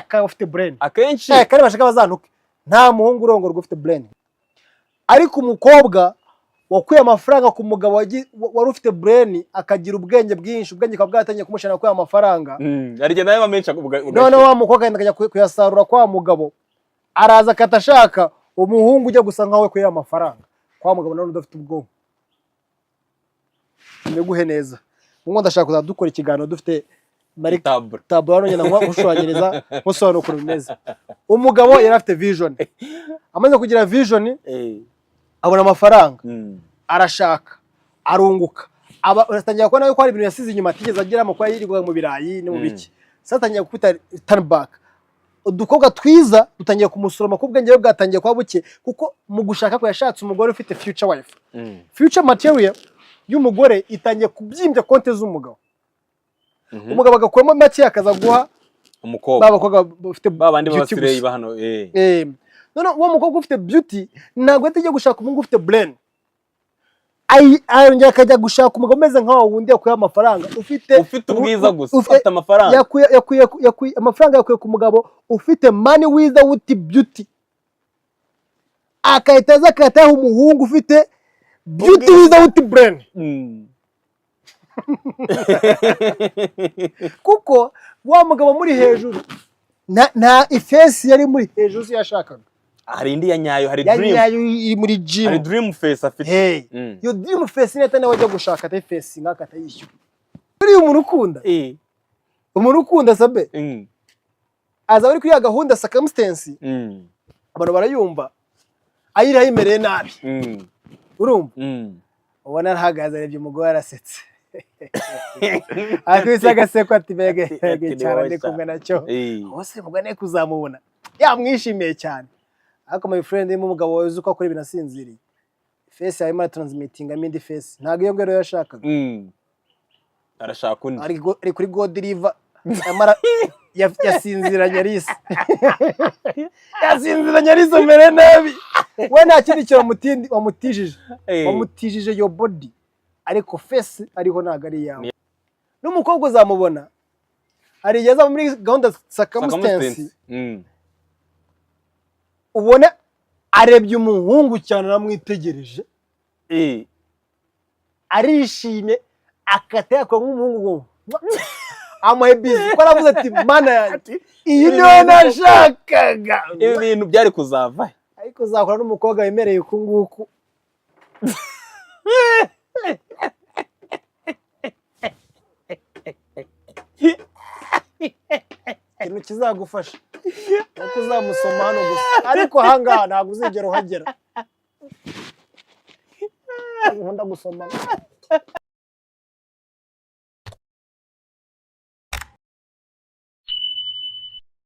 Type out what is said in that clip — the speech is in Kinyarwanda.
ka ufite brain akenshi kare bashaka bazanuke nta muhungu urongorwa ufite brain ariko umukobwa wakuye amafaranga ku mugabo wari ufite brain akagira ubwenge bwinshi ubwenge kwa bwatangiye kumushana kwa amafaranga arigenda nayo menshi none wa mukobwa akajya kuyasarura kwa mugabo araza katashaka umuhungu ujya gusa nkawe kuye amafaranga kwa mugabo none udafite ubwonko neguhe neza ngo ndashaka kuzadukora ikiganiro dufite mari tablo none nangwa gushwanyiriza musobanuro ukuntu bimeze umugabo yari afite vision amaze kugira vision abona amafaranga arashaka arunguka aratangira kubona yuko hari ibintu yasize inyuma atigeze ageramo kwa yirirwa mu birayi no mu biki satangiye gufita turn back udukobwa twiza dutangiye kumusoroma ko ubwenge bwatangiye kwa buke kuko mu gushaka ko yashatse umugore ufite future wife future material y'umugore itangiye kubyimbya konte z'umugabo umugabo agakuramo make akaza guha umukobwa babakobwa bafite babandi babasireye bahano none uwo mukobwa ufite beauty ntabwo atajya gushaka umuntu ufite brain ayongera akajya gushaka umugabo umeze nkaho wundi yakuye amafaranga ufite ubwiza gusa ufite amafaranga yakuye amafaranga yakuye ku mugabo ufite money without beauty akahita akataho umuhungu ufite beauty without brain kuko wa mugabo muri hejuru nta ifesi yari muri hejuru yashakaga hari indi ya nyayo hari dream nyayo iri muri gym hari dream face afite yo dream face neta nawe ajya gushaka ate face ngaka atayishyura uri umuntu ukunda umuntu ukunda sabe aza bari kuri ya gahunda circumstance abantu barayumva ayira yimereye nabi urumva ubona arahagaze arebye umugore arasetse akwise agaseko ati bege cyane ndi kumwe nacyo hose mugane kuzamubona yamwishimiye cyane ariko my friend mu mugabo wawe uko akora ibinasinziriye face yawe mara transmitting amindi face ntago iyo ngero yashakaga arashaka undi ari kuri God deliver amara yasinziranye Alice yasinziranye Alice mere nabi we nta kindi cyo wamutijije your body ariko face ariho ntago ari yawe n'umukobwa uzamubona ari yaza muri gahunda circumstance ubona arebye umuhungu cyane aramwitegereje arishimye akataya kwa nk'umuhungu amuhe busy ko aravuze ati mana yanjye iyi niyo nashakaga ibi bintu byari kuzava ariko uzakora n'umukobwa wemereye ku nguku ikintu kizagufasha nuko uzamusoma hano gusa ariko ahangaha ntabwo uzigera uhagera nkunda gusoma